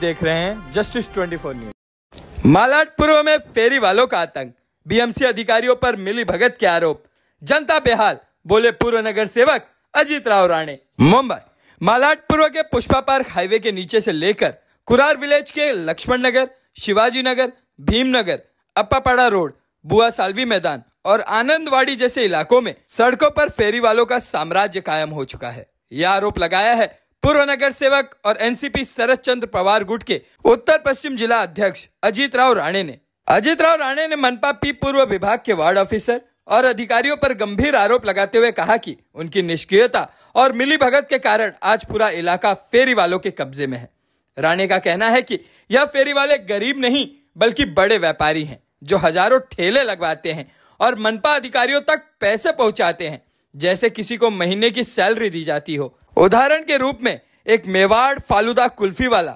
देख रहे हैं जस्टिस 24 न्यूज। मालाड पूर्व में फेरी वालों का आतंक, बीएमसी अधिकारियों पर मिली भगत के आरोप, जनता बेहाल, बोले पूर्व नगर सेवक अजीत राव राणे। मुंबई मालाड पूर्व के पुष्पा पार्क हाईवे के नीचे से लेकर कुरार विलेज के लक्ष्मण नगर, शिवाजी नगर, भीमनगर, अप्पापाड़ा रोड, बुआ सालवी मैदान और आनंदवाड़ी जैसे इलाकों में सड़कों पर फेरी वालों का साम्राज्य कायम हो चुका है। यह आरोप लगाया है पूर्व नगर सेवक और एनसीपी शरद चंद्र पवार गुट के उत्तर पश्चिम जिला अध्यक्ष अजीत राव राणे ने। अजीत राव राणे ने मनपा पी पूर्व विभाग के वार्ड ऑफिसर और अधिकारियों पर गंभीर आरोप लगाते हुए कहा कि उनकी निष्क्रियता और मिलीभगत के कारण आज पूरा इलाका फेरी वालों के कब्जे में है। राणे का कहना है कि यह फेरी वाले गरीब नहीं बल्कि बड़े व्यापारी हैं जो हजारों ठेले लगवाते हैं और मनपा अधिकारियों तक पैसे पहुंचाते हैं जैसे किसी को महीने की सैलरी दी जाती हो। उदाहरण के रूप में एक मेवाड़ फालूदा कुल्फी वाला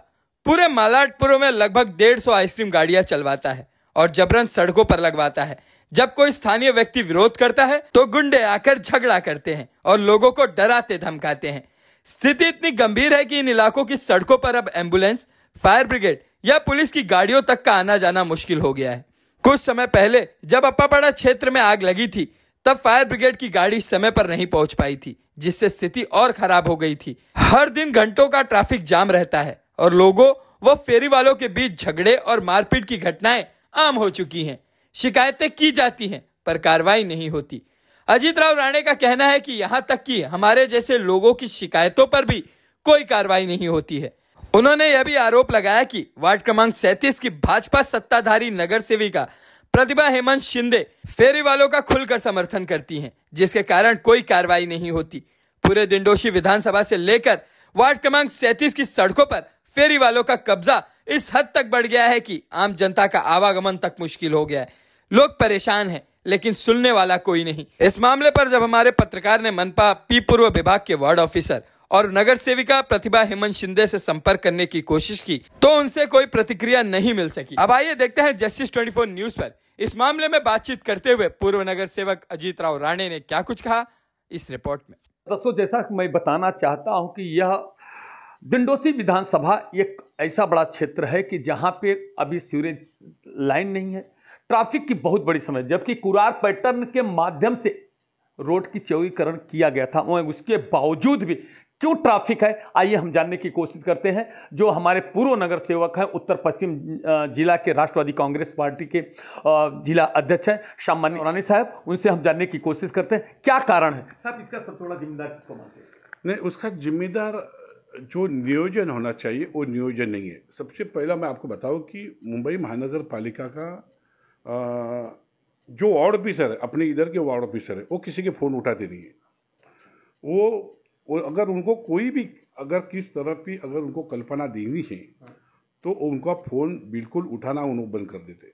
पूरे मालाडपुर में लगभग 150 आइसक्रीम गाड़ियां चलवाता है और जबरन सड़कों पर लगवाता है। जब कोई स्थानीय व्यक्ति विरोध करता है तो गुंडे आकर झगड़ा करते हैं और लोगों को डराते धमकाते हैं। स्थिति इतनी गंभीर है कि इन इलाकों की सड़कों पर अब एम्बुलेंस, फायर ब्रिगेड या पुलिस की गाड़ियों तक का आना जाना मुश्किल हो गया है। कुछ समय पहले जब अप्पापाड़ा क्षेत्र में आग लगी थी तब फायर ब्रिगेड की गाड़ी समय पर नहीं पहुंच पाई थी, जिससे स्थिति और खराब हो गई थी। हर दिन घंटों का ट्रैफिक जाम रहता है और लोगों व फेरी वालों के बीच झगड़े और मारपीट की घटनाएं आम हो चुकी हैं। शिकायतें की जाती हैं पर कार्रवाई नहीं होती। अजीत राव राणे का कहना है कि यहाँ तक कि हमारे जैसे लोगों की शिकायतों पर भी कोई कार्रवाई नहीं होती है। उन्होंने यह भी आरोप लगाया कि वार्ड क्रमांक 37 की भाजपा सत्ताधारी नगर सेविका प्रतिभा हेमंत शिंदे फेरी वालों का खुलकर समर्थन करती हैं, जिसके कारण कोई कार्रवाई नहीं होती। पूरे दिंडोशी विधानसभा से लेकर वार्ड क्रमांक 37 की सड़कों पर फेरी वालों का कब्जा इस हद तक बढ़ गया है कि आम जनता का आवागमन तक मुश्किल हो गया है। लोग परेशान हैं लेकिन सुनने वाला कोई नहीं। इस मामले पर जब हमारे पत्रकार ने मनपा पी पूर्व विभाग के वार्ड ऑफिसर और नगर सेविका प्रतिभा हेमंत शिंदे से संपर्क करने की कोशिश की तो उनसे कोई प्रतिक्रिया नहीं मिल सकी। अब आइए देखते हैं जस्टिस 24 न्यूज पर इस मामले में बातचीत करते हुए पूर्व नगर सेवक अजीत राव राणे ने क्या कुछ कहा इस रिपोर्ट में। दोस्तों, जैसा मैं बताना चाहता हूं कि यह दिंडोशी विधानसभा एक ऐसा बड़ा क्षेत्र है कि जहां पे अभी सीवरेज लाइन नहीं है, ट्रैफिक की बहुत बड़ी समस्या, जबकि कुरार पैटर्न के माध्यम से रोड की चौड़ीकरण किया गया था, उसके बावजूद भी क्यों ट्रैफिक है, आइए हम जानने की कोशिश करते हैं। जो हमारे पूर्व नगर सेवक हैं, उत्तर पश्चिम जिला के राष्ट्रवादी कांग्रेस पार्टी के जिला अध्यक्ष हैं सामान्य राणे साहब, उनसे हम जानने की कोशिश करते हैं क्या कारण है। साहब, इसका सब थोड़ा जिम्मेदार किसको मानते हैं? नहीं, उसका जिम्मेदार जो नियोजन होना चाहिए वो नियोजन नहीं है। सबसे पहला मैं आपको बताऊं कि मुंबई महानगर पालिका का जो वार्ड ऑफिसर है, अपने इधर के वार्ड ऑफिसर है, वो किसी के फ़ोन उठाते नहीं है। वो अगर उनको कोई भी अगर किस तरह की अगर उनको कल्पना देनी है तो उनका फ़ोन बिल्कुल उठाना उन्होंने बंद कर देते।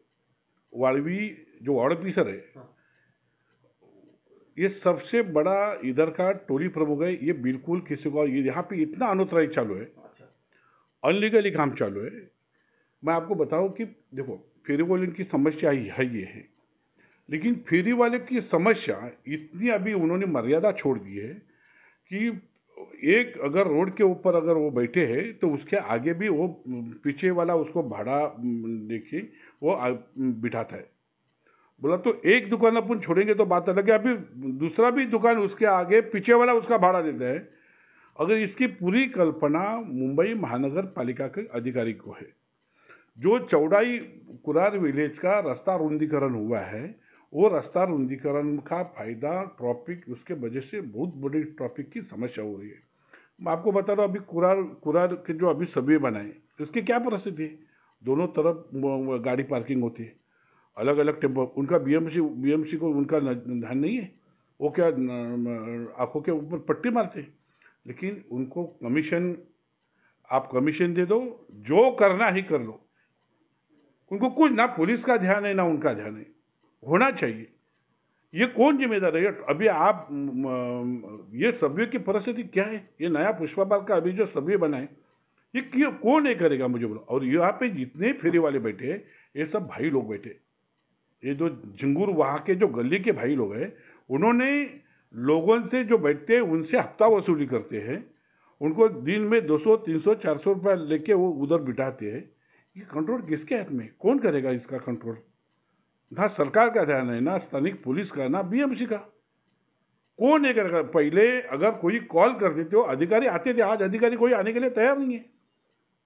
वार्डवी जो वार्ड ऑफिसर है, ये सबसे बड़ा इधर का टोली प्रमुख है। ये बिल्कुल किसी को, यहाँ पे इतना अनौतराई चालू है, अनलीगली काम चालू है। मैं आपको बताऊं कि देखो, फेरी वाले की समस्या है ये है, लेकिन फेरी वाले की समस्या इतनी अभी उन्होंने मर्यादा छोड़ दी है कि एक अगर रोड के ऊपर अगर वो बैठे हैं तो उसके आगे भी वो पीछे वाला उसको भाड़ा देखिए वो बिठाता है। बोला तो एक दुकान अपन छोड़ेंगे तो बात अलग है, अभी दूसरा भी दुकान उसके आगे पीछे वाला उसका भाड़ा देता है। अगर इसकी पूरी कल्पना मुंबई महानगर पालिका के अधिकारी को है। जो चौड़ाई कुरार विलेज का रास्ता रुंदीकरण हुआ है, वो रास्ता रुंदीकरण का फायदा ट्रैफिक, उसके वजह से बहुत बड़ी ट्रैफिक की समस्या हो रही है। मैं आपको बता रहा हूँ, अभी कुरार के जो अभी सबवे बनाए उसकी क्या परिस्थिति है, दोनों तरफ गाड़ी पार्किंग होती है, अलग अलग टेम्पो, उनका बीएमसी को उनका ध्यान नहीं है, वो क्या आंखों के ऊपर पट्टी मारते हैं। लेकिन उनको कमीशन, आप कमीशन दे दो, जो करना ही कर लो, उनको कुछ ना पुलिस का ध्यान है ना उनका ध्यान है। होना चाहिए, ये कौन जिम्मेदार है? अभी आप ये सभ्य की परिस्थिति क्या है? ये नया पुष्पा पार्क का अभी जो सभ्य बना है, ये क्यों कौन नहीं करेगा मुझे बोलो। और यहाँ पे जितने फेरी वाले बैठे हैं ये सब भाई लोग बैठे, ये जो झिंगुर वहाँ के जो गली के भाई लोग हैं, उन्होंने लोगों से जो बैठते हैं उनसे हफ्ता वसूली करते हैं उनको दिन में 200, 300, 400 रुपये लेके वो उधर बिठाते हैं। ये कंट्रोल किसके हाथ में, कौन करेगा इसका कंट्रोल? ना सरकार का ध्यान है, ना स्थानिक पुलिस का, ना बीएमसी का। कौन नहीं करेगा? पहले अगर कोई कॉल कर देते हो अधिकारी आते थे, आज अधिकारी कोई आने के लिए तैयार नहीं है।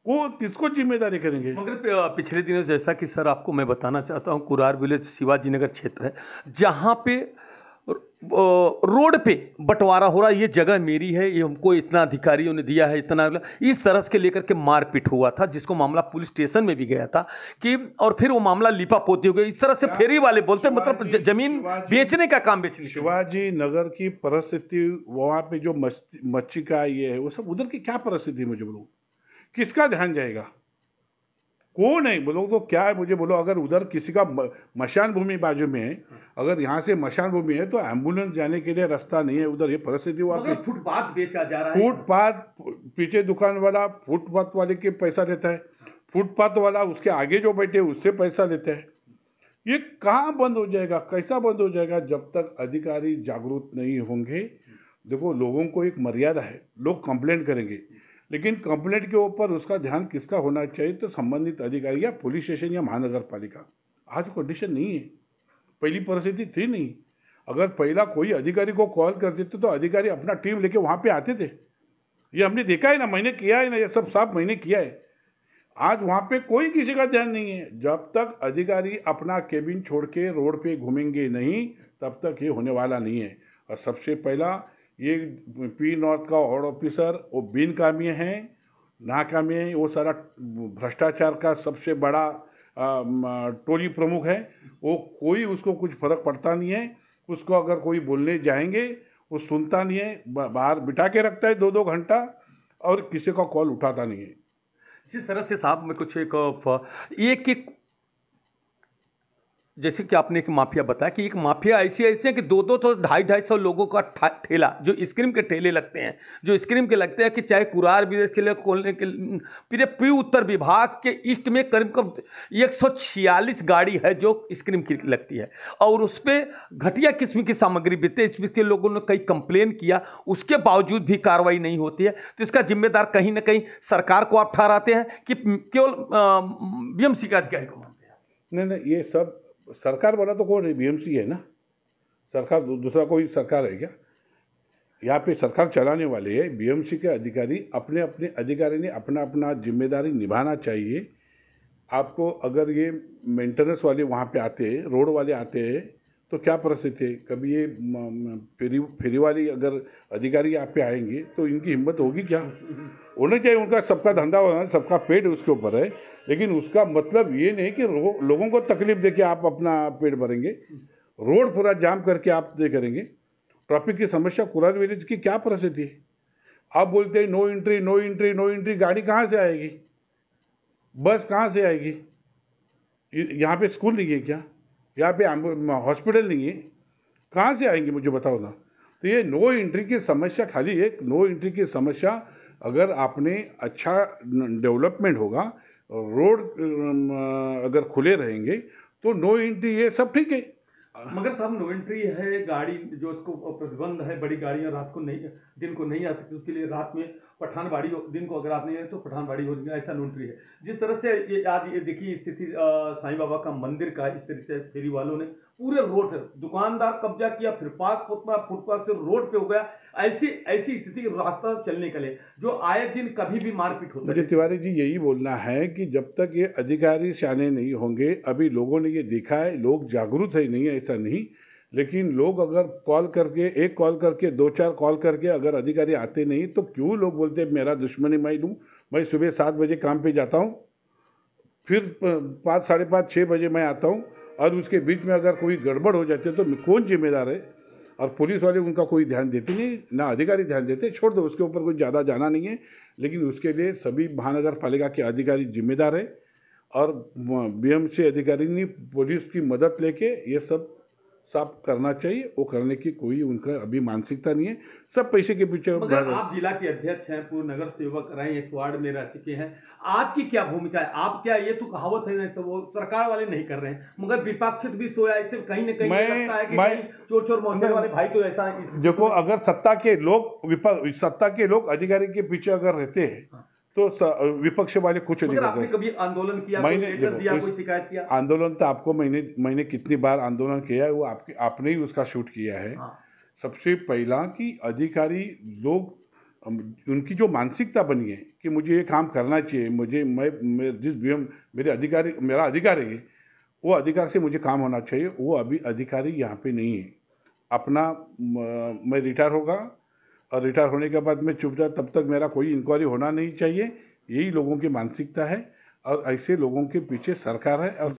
को किसको जिम्मेदारी करेंगे? मगर पिछले दिनों जैसा कि सर आपको मैं बताना चाहता हूँ, कुरार विलेज शिवाजी नगर क्षेत्र है जहाँ पे रोड पे बंटवारा हो रहा है, ये जगह मेरी है, ये हमको इतना अधिकारियों ने दिया है, इतना, इस तरह के लेकर के मारपीट हुआ था, जिसको मामला पुलिस स्टेशन में भी गया था कि, और फिर वो मामला लिपापोती हो गया। इस तरह से फेरी वाले बोलते मतलब जमीन बेचने का काम बेचने। शिवाजी नगर की परिस्थिति, वहाँ पे जो मच्छी का ये है, वो सब उधर की क्या परिस्थिति मुझे बोलो, किसका ध्यान जाएगा? कौन है बोलो तो क्या है मुझे बोलो। अगर उधर किसी का मशान भूमि बाजू में है, अगर यहाँ से मशान भूमि है तो एम्बुलेंस जाने के लिए रास्ता नहीं है उधर, ये परिस्थिति हुआ। फुटपाथ बेचा जा रहा है, फुटपाथ, पीछे दुकान वाला फुटपाथ वाले के पैसा लेता है, फुटपाथ वाला उसके आगे जो बैठे उससे पैसा लेता है। ये कहाँ बंद हो जाएगा, कैसा बंद हो जाएगा? जब तक अधिकारी जागरूक नहीं होंगे। देखो, लोगों को एक मर्यादा है, लोग कंप्लेंट करेंगे, लेकिन कंप्लेंट के ऊपर उसका ध्यान किसका होना चाहिए? तो संबंधित अधिकारी या पुलिस स्टेशन या महानगर पालिका। आज कंडीशन नहीं है, पहली परिस्थिति थी नहीं। अगर पहला कोई अधिकारी को कॉल कर देते तो अधिकारी अपना टीम लेके वहाँ पे आते थे। ये हमने देखा है ना, मैंने किया है ना, ये सब साफ मैंने किया है। आज वहाँ पे कोई किसी का ध्यान नहीं है। जब तक अधिकारी अपना केबिन छोड़ के रोड पे घूमेंगे नहीं, तब तक ये होने वाला नहीं है। और सबसे पहला ये पी नॉर्थ का वार्ड ऑफिसर वो बिन कामी है, नाकामी है, वो सारा भ्रष्टाचार का सबसे बड़ा टोली प्रमुख है। वो कोई उसको कुछ फर्क पड़ता नहीं है। उसको अगर कोई बोलने जाएंगे वो सुनता नहीं है, बाहर बिठा के रखता है 2-2 घंटा और किसी का कॉल उठाता नहीं है। जिस तरह से साहब में कुछ एक जैसे कि आपने एक माफिया बताया कि एक माफिया ऐसी है कि 2-2 तो 250-250 लोगों का ठेला, जो स्क्रीम के ठेले लगते हैं, जो स्क्रीम के लगते हैं कि चाहे कुरार विलेज के लिए खोलने के, फिर पी उत्तर विभाग के ईस्ट में करीब 146 गाड़ी है जो स्क्रीम की लगती है, और उस पर घटिया किस्म की सामग्री बिकते। इसके लोगों ने कई कंप्लेन किया, उसके बावजूद भी कार्रवाई नहीं होती है। तो इसका जिम्मेदार कहीं ना कहीं सरकार को आप ठहराते हैं कि केवल बीएमसी का अधिकारी को मानते हैं? नहीं, ये सब सरकार वाला तो कौन है? बीएमसी है ना। सरकार दूसरा कोई सरकार है क्या? यहाँ पे सरकार चलाने वाले हैं बीएमसी के अधिकारी। अपने अपने अधिकारी ने अपना अपना जिम्मेदारी निभाना चाहिए। आपको अगर ये मेंटेनेंस वाले वहाँ पे आते हैं, रोड वाले आते हैं, तो क्या परिस्थिति है? कभी ये फेरी वाली अगर अधिकारी यहाँ पे आएंगे तो इनकी हिम्मत होगी क्या? होना चाहिए, उनका सबका धंधा होना, सबका पेट उसके ऊपर है, लेकिन उसका मतलब ये नहीं कि लोगों को तकलीफ देके आप अपना पेट भरेंगे। रोड पूरा जाम करके आप ये करेंगे। ट्रैफिक की समस्या कुरार विलेज की क्या परिस्थिति है? आप बोलते हैं no entry, no entry, no entry. गाड़ी कहाँ से आएगी? बस कहाँ से आएगी? यहाँ पे स्कूल नहीं है क्या? यहाँ पे हॉस्पिटल नहीं है? कहाँ से आएंगे मुझे बताओ ना। तो ये नो एंट्री की समस्या, खाली एक नो एंट्री की समस्या, अगर आपने अच्छा डेवलपमेंट होगा, रोड अगर खुले रहेंगे तो नो एंट्री ये सब ठीक है। मगर साहब नो एंट्री है, गाड़ी जो उसको प्रतिबंध है, बड़ी गाड़ियां रात को नहीं, दिन को नहीं आ सकती, उसके लिए रात में पठानबाड़ी, दिन को अगर आप नहीं आए तो पठानबाड़ी हो जाएगा, ऐसा नो एंट्री है। जिस तरह से ये आज ये देखिए स्थिति साईं बाबा का मंदिर का, इस तरह से फेरी वालों ने पूरे रोड है, दुकानदार कब्जा किया, फिर फुटपाथ से रोड पे हो गया। ऐसी स्थिति, रास्ता चलने के लिए जो आए दिन कभी भी मारपीट होता है। मुझे तिवारी जी यही बोलना है कि जब तक ये अधिकारी सियाने नहीं होंगे, अभी लोगों ने ये देखा है, लोग जागरूक है नहीं, ऐसा नहीं, लेकिन लोग अगर कॉल करके, एक कॉल करके, 2-4 कॉल करके अगर अधिकारी आते नहीं तो क्यों लोग बोलते हैं मेरा दुश्मनी मैं लूँ। मैं सुबह 7 बजे काम पे जाता हूँ, फिर 5, 5:30, 6 बजे मैं आता हूँ, और उसके बीच में अगर कोई गड़बड़ हो जाती है तो कौन जिम्मेदार है? और पुलिस वाले उनका कोई ध्यान देते नहीं, ना अधिकारी ध्यान देते, छोड़ दो, उसके ऊपर कुछ ज़्यादा जाना नहीं है। लेकिन उसके लिए सभी महानगर पालिका के अधिकारी जिम्मेदार है, और बीएमसी अधिकारी ने पुलिस की मदद लेके ये सब साफ करना चाहिए। वो करने की कोई उनका अभी मानसिकता नहीं है, सब पैसे के पीछे मगर आप जिला के अध्यक्ष हैं, पूर्व नगर सेवक रहे हैं, इस वार्ड में रह चुके हैं, आपकी क्या भूमिका है? आप क्या, ये तो कहावत है जैसे वो सरकार वाले नहीं कर रहे हैं, मगर विपक्ष भी सोया, इससे कहीं ना कहीं ये लगता है कि कहीं चोर चोर मौसे वाले भाई तो ऐसा देखो, अगर सत्ता के लोग अधिकारी के पीछे अगर रहते हैं तो विपक्ष वाले कुछ नहीं कर आपने सकते। कभी आंदोलन किया, कोई लेटर दिया, कोई शिकायत किया? आंदोलन तो आपको मैंने कितनी बार आंदोलन किया है, वो आपने ही उसका शूट किया है। हाँ। सबसे पहला कि अधिकारी लोग उनकी जो मानसिकता बनी है कि मुझे ये काम करना चाहिए, मेरा अधिकार है, वो अधिकार से मुझे काम होना चाहिए, वो अभी अधिकारी यहाँ पे नहीं है। मैं रिटायर होगा और रिटायर होने के बाद मैं चुप जाऊँ, तब तक मेरा कोई इंक्वायरी होना नहीं चाहिए, यही लोगों की मानसिकता है। और ऐसे लोगों के पीछे सरकार है और